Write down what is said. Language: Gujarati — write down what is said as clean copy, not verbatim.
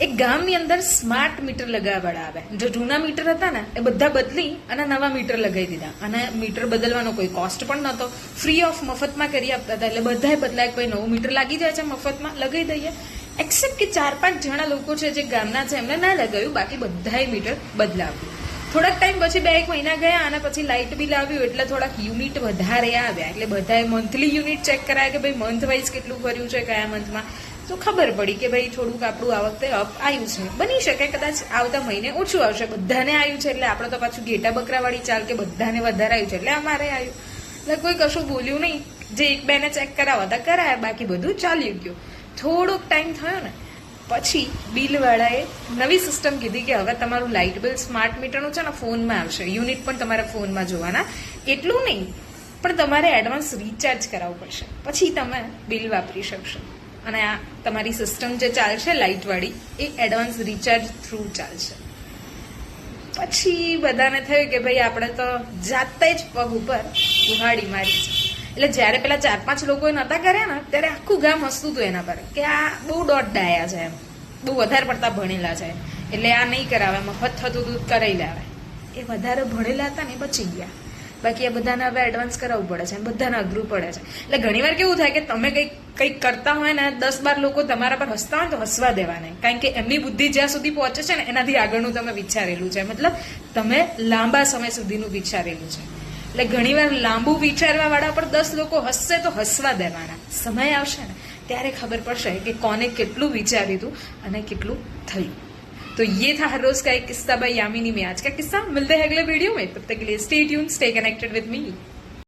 એક ગામની અંદર સ્માર્ટ મીટર લગાવવાળા આવે. જો જૂના મીટર હતા ને એ બધા બદલી અને નવા મીટર લગાવી દીધા. અને મીટર બદલવાનો કોઈ કોસ્ટ પણ નહોતો, ફ્રી ઓફ મફતમાં કરી આપતા હતા. એટલે બધાએ બદલાય, કોઈ નવું મીટર લાગી જાય છે મફતમાં લગાવી દઈએ. એક્સેપ્ટ કે 4-5 જણા લોકો છે જે ગામના છે એમને ના લગાવ્યું, બાકી બધાએ મીટર બદલાવ્યું. થોડાક ટાઈમ પછી 2-1 મહિના ગયા અને પછી લાઇટ બિલ આવ્યું એટલે થોડાક યુનિટ વધારે આવ્યા. એટલે બધાએ મંથલી યુનિટ ચેક કરાયા કે ભાઈ મંથ વાઇઝ કેટલું ભર્યું છે, કયા મંથમાં. તો ખબર પડી કે ભાઈ થોડુંક આપણું આ વખતે અપ આવ્યું છે. બની શકે કદાચ આવતા મહિને ઓછું આવશે. બધાને આવ્યું છે એટલે આપણે તો પાછું ઘેટા બકરાવાળી ચાલ કે બધાને વધારે આવ્યું છે એટલે અમારે આવ્યું. એટલે કોઈ કશું બોલ્યું નહીં. જે 1-2 ને ચેક કરાવવા હતા કરાયા, બાકી બધું ચાલ્યું ગયું. થોડોક ટાઈમ થયો ને પછી બિલવાળાએ નવી સિસ્ટમ કીધી કે હવે તમારું લાઇટ બિલ સ્માર્ટ મીટરનું છે ને ફોનમાં આવશે. યુનિટ પણ તમારા ફોનમાં જોવાના. એટલું નહીં પણ તમારે એડવાન્સ રિચાર્જ કરાવવું પડશે, પછી તમે બિલ વાપરી શકશો. અને આ તમારી સિસ્ટમ જે ચાલશે લાઇટવાળી એ એડવાન્સ રિચાર્જ થ્રુ ચાલશે. પછી બધાને થયું કે ભાઈ આપણે તો જાતે જ પગ ઉપર કુહાડી મારી છે. એટલે જ્યારે પેલા 4-5 લોકોએ નતા કર્યા ને ત્યારે આખું ગામ હસતું હતું એના પર કે આ બહુ દોઢ ડાયા છે, એમ બહુ વધારે પડતા ભણેલા છે એટલે આ નહીં કરાવે, મફત થતું દૂધ કરાવી લાવે. એ વધારે ભણેલા હતા ને બચી ગયા. બાકી આ બધાને હવે એડવાન્સ કરાવવું પડે છે, બધાને અઘરું પડે છે. એટલે ઘણીવાર કેવું થાય કે તમે કંઈક કરતા હોય ને 10-12 લોકો તમારા પર હસતા હોય તો હસવા દેવા નહીં. કારણ કે એમની બુદ્ધિ જ્યાં સુધી પહોંચે છે ને એનાથી આગળનું તમે વિચારેલું છે, મતલબ તમે લાંબા સમય સુધીનું વિચારેલું છે. એટલે ઘણીવાર લાંબુ વિચારવા વાળા પર 10 લોકો હસશે તો હસવા દેવાના. સમય આવશે ને ત્યારે ખબર પડશે કે કોને કેટલું વિચાર્યું હતું અને કેટલું થયું. तो ये था हर रोज का एक किस्सा बाय यामिनी में. आज का किस्सा मिलते हैं अगले वीडियो में. तब तक के लिए stay tune, stay connected with me.